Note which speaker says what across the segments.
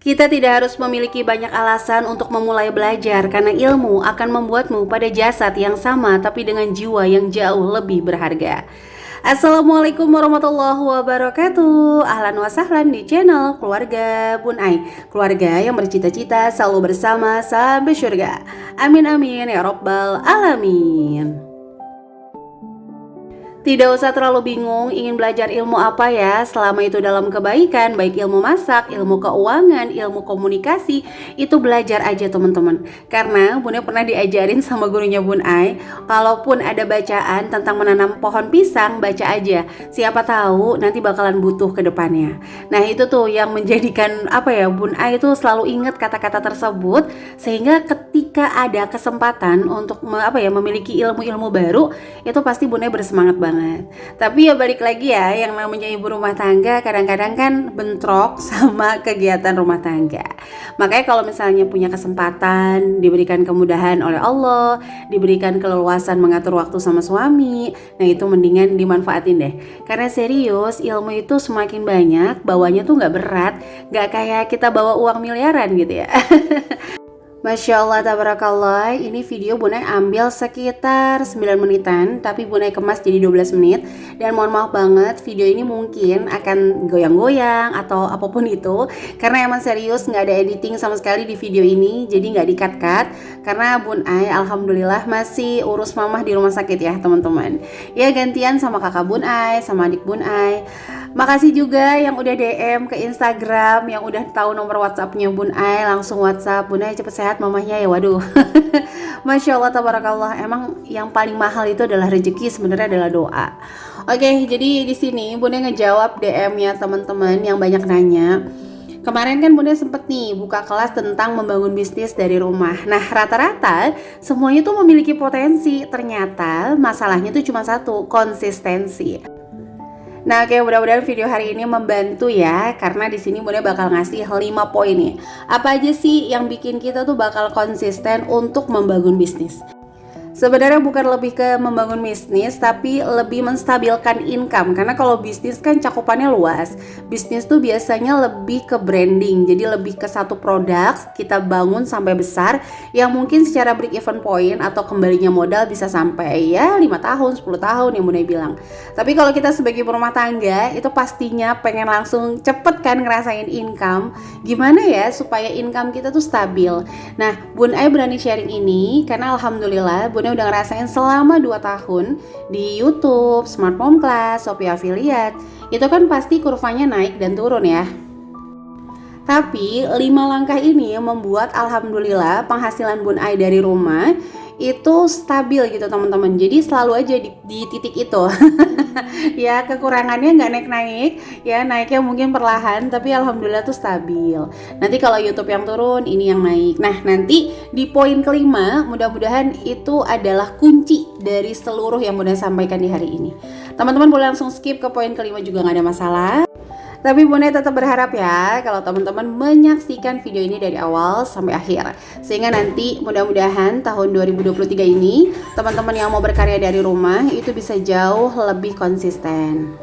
Speaker 1: Kita tidak harus memiliki banyak alasan untuk memulai belajar karena ilmu akan membuatmu pada jasad yang sama tapi dengan jiwa yang jauh lebih berharga. Assalamualaikum warahmatullahi wabarakatuh. Ahlan wa sahlan di channel Keluarga Bun Ai, keluarga yang bercita-cita selalu bersama sampai surga. Amin amin ya robbal alamin. Tidak usah terlalu bingung ingin belajar ilmu apa ya, selama itu dalam kebaikan, baik ilmu masak, ilmu keuangan, ilmu komunikasi, itu belajar aja teman-teman. Karena Bunda pernah diajarin sama gurunya Bun Ai, kalaupun ada bacaan tentang menanam pohon pisang, baca aja. Siapa tahu nanti bakalan butuh ke depannya. Nah itu tuh yang menjadikan Bun Ai itu selalu ingat kata-kata tersebut, sehingga ketika ada kesempatan untuk memiliki ilmu-ilmu baru, itu pasti Bun Ai bersemangat banget. Tapi ya balik lagi ya, yang namanya ibu rumah tangga kadang-kadang kan bentrok sama kegiatan rumah tangga. Makanya kalau misalnya punya kesempatan, diberikan kemudahan oleh Allah, diberikan keleluasan mengatur waktu sama suami, nah itu mendingan dimanfaatin deh. Karena serius, ilmu itu semakin banyak, bawanya tuh gak berat, gak kayak kita bawa uang miliaran gitu ya. Masya Allah tabarakallah, ini video Bun Ai ambil sekitar 9 menitan, tapi Bun Ai kemas jadi 12 menit. Dan mohon maaf banget, video ini mungkin akan goyang-goyang atau apapun itu, karena emang serius nggak ada editing sama sekali di video ini, jadi nggak di-cut-cut. Karena Bun Ai alhamdulillah masih urus mamah di rumah sakit ya teman-teman. Ya gantian sama kakak Bun Ai, sama adik Bun Ai. Makasih juga yang udah DM ke Instagram, yang udah tahu nomor WhatsAppnya Bun Ai, langsung WhatsApp Bun Ai cepet sehat mamahnya ya. Waduh, Masya Allah tabarakallah, emang yang paling mahal itu adalah rezeki, sebenarnya adalah doa. Oke, jadi di sini Bun Ai ngejawab DM-nya teman-teman yang banyak nanya. Kemarin kan Bunda sempet nih buka kelas tentang membangun bisnis dari rumah. Nah rata-rata semuanya tuh memiliki potensi, ternyata masalahnya tuh cuma satu, konsistensi. Nah oke, mudah-mudahan video hari ini membantu ya, karena di sini Bunda bakal ngasih 5 poin nih. Apa aja sih yang bikin kita tuh bakal konsisten untuk membangun bisnis? Sebenarnya bukan lebih ke membangun bisnis, tapi lebih menstabilkan income. Karena kalau bisnis kan cakupannya luas. Bisnis tuh biasanya lebih ke branding, jadi lebih ke satu produk kita bangun sampai besar, yang mungkin secara break even point atau kembalinya modal bisa sampai ya 5 tahun, 10 tahun yang Bunda bilang. Tapi kalau kita sebagai berumah tangga, itu pastinya pengen langsung cepet kan ngerasain income. Gimana ya supaya income kita tuh stabil? Nah Bun Ai berani sharing ini karena alhamdulillah Bun Ai udah ngerasain selama 2 tahun di YouTube, Smart Mom Class, Shopee Affiliate. Itu kan pasti kurvanya naik dan turun ya. Tapi 5 langkah ini membuat alhamdulillah penghasilan Bun Ai dari rumah itu stabil gitu teman-teman. Jadi selalu aja di titik itu. Ya kekurangannya nggak naik-naik, ya naiknya mungkin perlahan, tapi alhamdulillah tuh stabil. Nanti kalau YouTube yang turun, ini yang naik. Nah nanti di poin kelima, mudah-mudahan itu adalah kunci dari seluruh yang Bunda sampaikan di hari ini. Teman-teman boleh langsung skip ke poin kelima juga nggak ada masalah. Tapi Bunda tetap berharap ya kalau teman-teman menyaksikan video ini dari awal sampai akhir, sehingga nanti mudah-mudahan tahun 2023 ini teman-teman yang mau berkarya dari rumah itu bisa jauh lebih konsisten.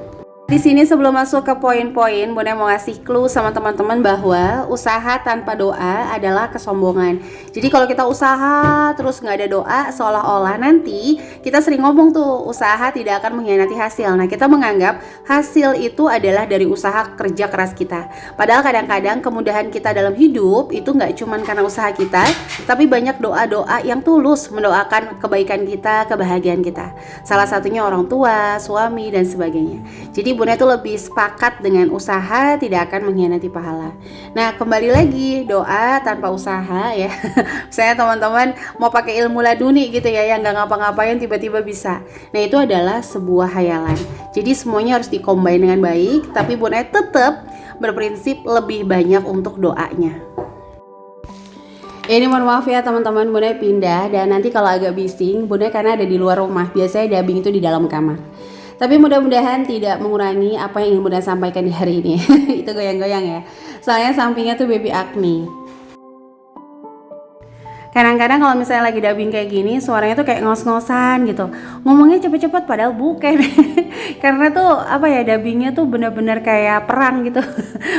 Speaker 1: Di sini sebelum masuk ke poin-poin, Bunda mau ngasih clue sama teman-teman bahwa usaha tanpa doa adalah kesombongan. Jadi kalau kita usaha terus nggak ada doa, seolah-olah nanti kita sering ngomong tuh usaha tidak akan mengkhianati hasil. Nah kita menganggap hasil itu adalah dari usaha kerja keras kita. Padahal kadang-kadang kemudahan kita dalam hidup itu nggak cuma karena usaha kita, tapi banyak doa-doa yang tulus mendoakan kebaikan kita, kebahagiaan kita. Salah satunya orang tua, suami dan sebagainya. Jadi Bunda itu lebih sepakat dengan usaha tidak akan mengkhianati pahala. Nah kembali lagi, doa tanpa usaha ya. Misalnya teman-teman mau pakai ilmu laduni gitu ya, yang nggak ngapa-ngapain tiba-tiba bisa. Nah itu adalah sebuah hayalan. Jadi semuanya harus dikombin dengan baik, tapi Bunda tetap berprinsip lebih banyak untuk doanya. Ini mohon maaf ya teman-teman, Bunda pindah dan nanti kalau agak bising, Bunda karena ada di luar rumah. Biasanya dubbing itu di dalam kamar. Tapi mudah-mudahan tidak mengurangi apa yang ingin Bunda sampaikan di hari ini. Itu goyang-goyang ya. Soalnya sampingnya tuh baby Agni. Kadang-kadang kalau misalnya lagi dubbing kayak gini, suaranya tuh kayak ngos-ngosan gitu. Ngomongnya cepet-cepet padahal bukan. Karena tuh apa ya, dubbingnya tuh bener-bener kayak perang gitu.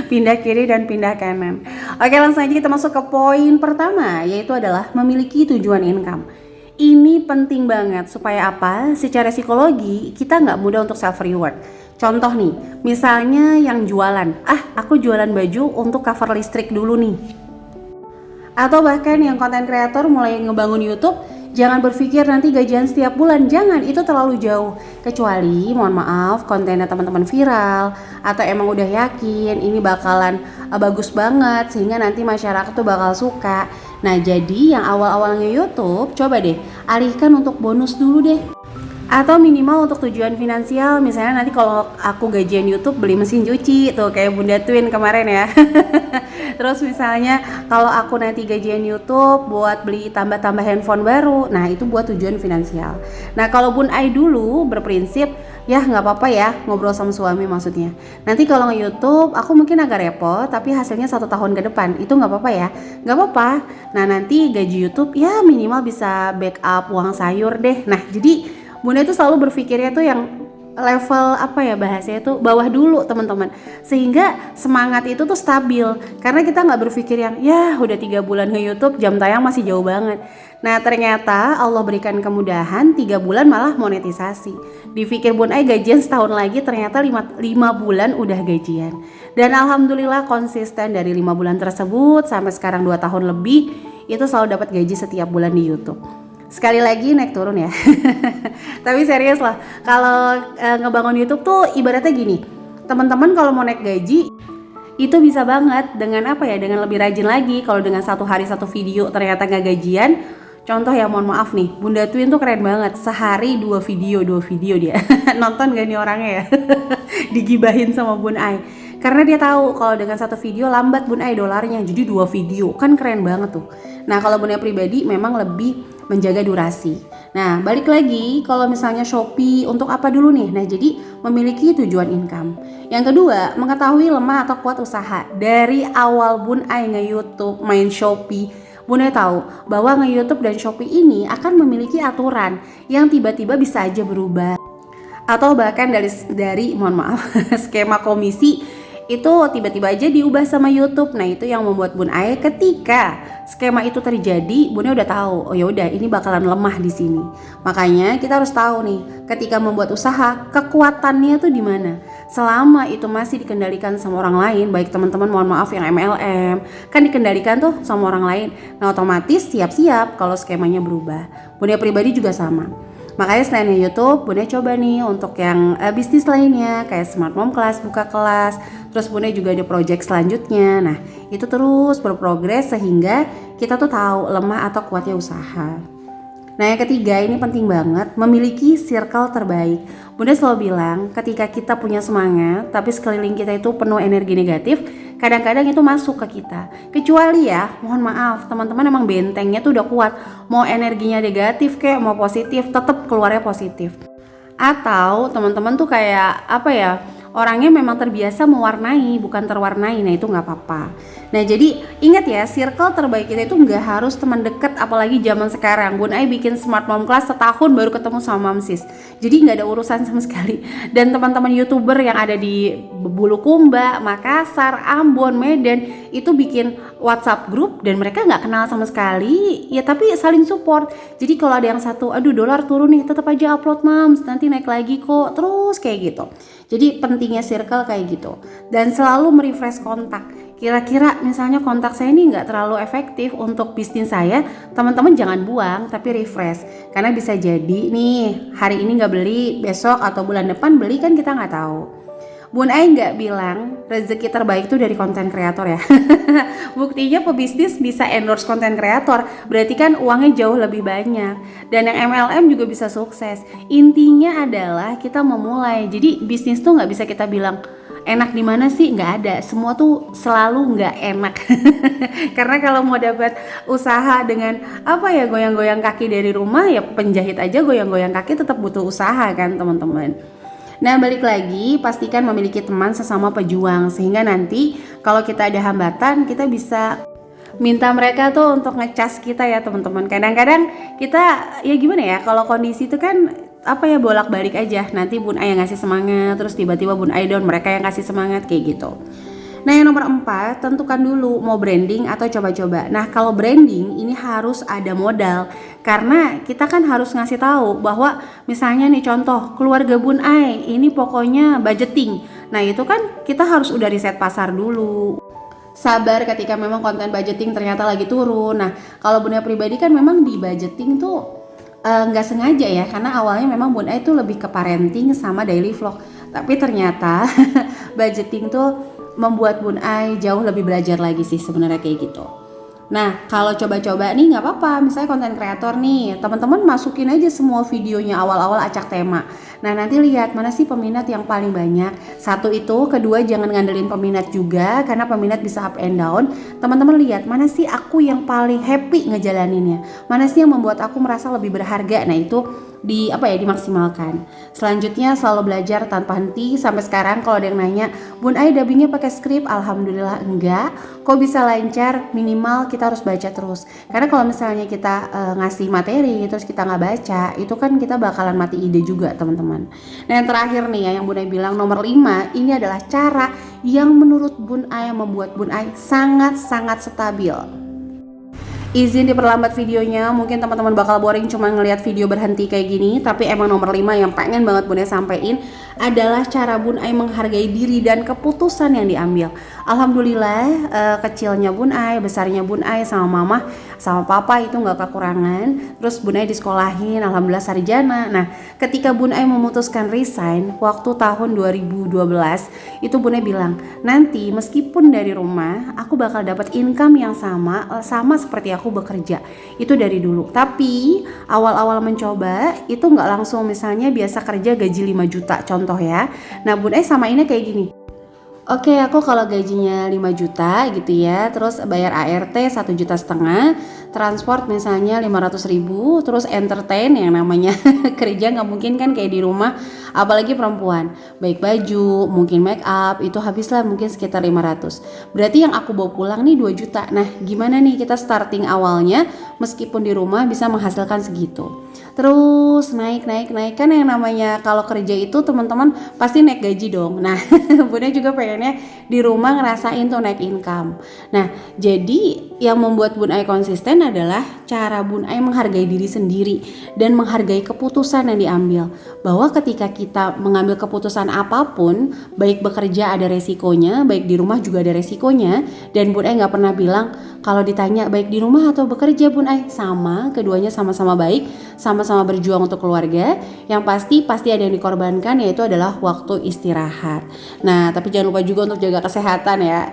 Speaker 1: Pindah kiri dan pindah kanan. Oke, langsung aja kita masuk ke poin pertama, yaitu adalah memiliki tujuan income. Ini penting banget supaya apa? Secara psikologi kita nggak mudah untuk self reward. Contoh nih, misalnya yang jualan. Aku jualan baju untuk cover listrik dulu nih. Atau bahkan yang konten kreator mulai ngebangun YouTube, jangan berpikir nanti gajian setiap bulan, jangan, itu terlalu jauh. Kecuali, mohon maaf, kontennya teman-teman viral, atau emang udah yakin ini bakalan bagus banget, sehingga nanti masyarakat tuh bakal suka. Nah, jadi yang awal-awalnya YouTube, coba deh, alihkan untuk bonus dulu deh. Atau minimal untuk tujuan finansial, misalnya nanti kalau aku gajian YouTube beli mesin cuci, tuh kayak Bunda Twin kemarin ya. Terus misalnya kalau aku nanti gajian YouTube buat beli tambah-tambah handphone baru, nah itu buat tujuan finansial. Nah kalau Bun Ai dulu berprinsip, ya nggak apa-apa ya ngobrol sama suami maksudnya. Nanti kalau nge-YouTube aku mungkin agak repot, tapi hasilnya 1 tahun ke depan, itu nggak apa-apa ya, nggak apa-apa. Nah nanti gaji YouTube ya minimal bisa backup uang sayur deh. Nah jadi Bunda itu selalu berpikirnya tuh yang level apa ya bahasanya tuh bawah dulu teman-teman, sehingga semangat itu tuh stabil karena kita nggak berpikir yang ya udah 3 bulan ke YouTube jam tayang masih jauh banget. Nah ternyata Allah berikan kemudahan 3 bulan malah monetisasi. Dipikir Bun Ai gajian setahun lagi, ternyata 5 bulan udah gajian, dan alhamdulillah konsisten dari 5 bulan tersebut sampai sekarang 2 tahun lebih itu selalu dapat gaji setiap bulan di YouTube. Sekali lagi naik turun ya. Tapi serius lah, kalau ngebangun YouTube tuh ibaratnya gini, teman-teman kalau mau naik gaji itu bisa banget dengan apa ya, dengan lebih rajin lagi. Kalau dengan 1 hari 1 video ternyata nggak gajian, contoh ya, mohon maaf nih, Bunda Twin tuh keren banget, sehari 2 video dia. Nonton gak nih orangnya ya? Digibahin sama Bun Ai karena dia tahu kalau dengan 1 video lambat Bun Ai dolarnya, jadi 2 video kan keren banget tuh. Nah kalau Bun Ai pribadi memang lebih menjaga durasi. Nah balik lagi, kalau misalnya Shopee untuk apa dulu nih? Nah jadi memiliki tujuan income. Yang kedua, mengetahui lemah atau kuat usaha. Dari awal Bun Ai nge-YouTube main Shopee, Bun Ai tahu bahwa nge-YouTube dan Shopee ini akan memiliki aturan yang tiba-tiba bisa aja berubah, atau bahkan dari mohon maaf skema komisi itu tiba-tiba aja diubah sama YouTube. Nah itu yang membuat Bun Ai ketika skema itu terjadi, Bun Ai udah tahu, oh yaudah ini bakalan lemah di sini. Makanya kita harus tahu nih, ketika membuat usaha kekuatannya tuh di mana. Selama itu masih dikendalikan sama orang lain, baik teman-teman mohon maaf yang MLM kan dikendalikan tuh sama orang lain. Nah otomatis siap-siap kalau skemanya berubah. Bun Ai pribadi juga sama. Makanya selain YouTube, Bunda coba nih untuk yang bisnis lainnya kayak Smart Mom Class, buka kelas. Terus Bunda juga ada project selanjutnya. Nah itu terus berprogres sehingga kita tuh tahu lemah atau kuatnya usaha. Nah yang ketiga ini penting banget, memiliki circle terbaik. Bunda selalu bilang ketika kita punya semangat tapi sekeliling kita itu penuh energi negatif, kadang-kadang itu masuk ke kita. Kecuali ya, mohon maaf teman-teman emang bentengnya tuh udah kuat, mau energinya negatif kayak mau positif tetap keluarnya positif. Atau teman-teman tuh kayak apa ya, orangnya memang terbiasa mewarnai bukan terwarnai, nah itu nggak apa-apa. Nah jadi ingat ya, circle terbaik kita itu nggak harus teman dekat, apalagi zaman sekarang. Bun Ai bikin Smart Mom Class setahun baru ketemu sama Mamsis, jadi nggak ada urusan sama sekali. Dan teman-teman YouTuber yang ada di Bulukumba, Makassar, Ambon, Medan itu bikin WhatsApp grup dan mereka nggak kenal sama sekali ya, tapi saling support. Jadi kalau ada yang satu, aduh dolar turun nih, tetap aja upload Mams, nanti naik lagi kok, terus kayak gitu. Jadi pentingnya circle kayak gitu, dan selalu merefresh kontak. Kira-kira misalnya kontak saya ini nggak terlalu efektif untuk bisnis saya, teman-teman jangan buang tapi refresh, karena bisa jadi nih hari ini nggak beli, besok atau bulan depan beli, kan kita nggak tahu. Bun Ai nggak bilang rezeki terbaik itu dari konten kreator ya. Buktinya pebisnis bisa endorse konten kreator, berarti kan uangnya jauh lebih banyak. Dan yang MLM juga bisa sukses. Intinya adalah kita memulai. Jadi bisnis tuh nggak bisa kita bilang enak di mana sih, nggak ada. Semua tuh selalu nggak enak. Karena kalau mau dapat usaha dengan apa ya, goyang-goyang kaki dari rumah, ya penjahit aja goyang-goyang kaki tetap butuh usaha kan teman-teman. Nah balik lagi, pastikan memiliki teman sesama pejuang, sehingga nanti kalau kita ada hambatan kita bisa minta mereka tuh untuk ngecas kita ya teman-teman. Kadang-kadang kita ya gimana ya, kalau kondisi itu kan apa ya, bolak-balik aja. Nanti Bun Ai yang ngasih semangat, terus tiba-tiba Bun Ai down, mereka yang kasih semangat kayak gitu. Nah yang nomor 4, tentukan dulu mau branding atau coba-coba. Nah kalau branding ini harus ada modal, karena kita kan harus ngasih tahu bahwa misalnya nih contoh keluarga Bun Ai ini pokoknya budgeting. Nah itu kan kita harus udah riset pasar dulu. Sabar ketika memang konten budgeting ternyata lagi turun. Nah kalau Bun Ai pribadi kan memang di budgeting tuh nggak sengaja ya, karena awalnya memang Bun Ai tuh lebih ke parenting sama daily vlog. Tapi ternyata budgeting tuh membuat Bun Ai jauh lebih belajar lagi sih sebenarnya kayak gitu. Nah kalau coba-coba nih nggak apa-apa, misalnya konten kreator nih, teman-teman masukin aja semua videonya awal-awal acak tema. Nah nanti lihat mana sih peminat yang paling banyak. Satu itu, kedua jangan ngandelin peminat juga, karena peminat bisa up and down. Teman-teman lihat mana sih aku yang paling happy ngejalaninnya, mana sih yang membuat aku merasa lebih berharga. Nah itu dimaksimalkan. Selanjutnya selalu belajar tanpa henti. Sampai sekarang kalau ada yang nanya, Bun Ai dubbingnya pakai skrip? Alhamdulillah enggak. Kok bisa lancar? Minimal kita harus baca terus. Karena kalau misalnya kita ngasih materi terus kita nggak baca, itu kan kita bakalan mati ide juga teman-teman. Nah yang terakhir nih ya, yang Bun Ai bilang nomor 5, ini adalah cara yang menurut Bun Ai membuat Bun Ai sangat-sangat stabil. Izin diperlambat videonya, mungkin teman-teman bakal boring cuma ngelihat video berhenti kayak gini, tapi emang nomor 5 yang pengen banget Bun Ai sampein adalah cara Bun Ai menghargai diri dan keputusan yang diambil. Alhamdulillah kecilnya Bun Ai, besarnya Bun Ai sama mama sama papa itu nggak kekurangan. Terus Bun Ai disekolahin, alhamdulillah sarjana. Nah ketika Bun Ai memutuskan resign waktu tahun 2012, itu Bun Ai bilang, nanti meskipun dari rumah aku bakal dapat income yang sama seperti aku bekerja. Itu dari dulu. Tapi awal-awal mencoba itu nggak langsung, misalnya biasa kerja gaji 5 juta contoh ya. Nah Bun Ai samainnya kayak gini. Oke, aku kalau gajinya 5 juta gitu ya, terus bayar ART 1,5 juta, transport misalnya 500.000, terus entertain yang namanya kerja nggak mungkin kan kayak di rumah, apalagi perempuan, baik baju, mungkin make up, itu habislah mungkin sekitar 500. Berarti yang aku bawa pulang nih 2 juta. Nah gimana nih kita starting awalnya meskipun di rumah bisa menghasilkan segitu. Terus naik kan yang namanya kalau kerja itu teman-teman pasti naik gaji dong. Nah Bunda juga pengennya di rumah ngerasain tuh naik income. Nah jadi yang membuat Bun Ai konsisten adalah cara Bun Ai menghargai diri sendiri dan menghargai keputusan yang diambil. Bahwa ketika kita mengambil keputusan apapun, baik bekerja ada resikonya, baik di rumah juga ada resikonya. Dan Bun Ai gak pernah bilang kalau ditanya baik di rumah atau bekerja, Bun Ai sama, keduanya sama-sama baik, sama-sama berjuang untuk keluarga. Yang pasti ada yang dikorbankan, yaitu adalah waktu istirahat. Nah tapi jangan lupa juga untuk jaga kesehatan ya.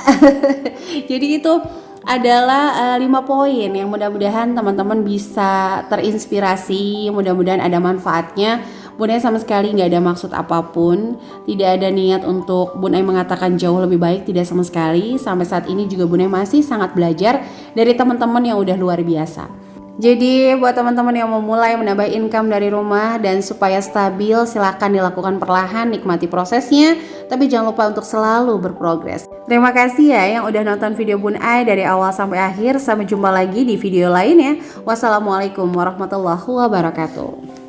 Speaker 1: Jadi itu adalah 5 poin yang mudah-mudahan teman-teman bisa terinspirasi, mudah-mudahan ada manfaatnya. Bun Ai sama sekali nggak ada maksud apapun, tidak ada niat untuk Bun Ai mengatakan jauh lebih baik, tidak sama sekali. Sampai saat ini juga Bun Ai masih sangat belajar dari teman-teman yang udah luar biasa. Jadi buat teman-teman yang mau mulai menambah income dari rumah dan supaya stabil, silakan dilakukan perlahan, nikmati prosesnya, tapi jangan lupa untuk selalu berprogres. Terima kasih ya yang udah nonton video Bun Ai dari awal sampai akhir. Sampai jumpa lagi di video lainnya. Wassalamualaikum warahmatullahi wabarakatuh.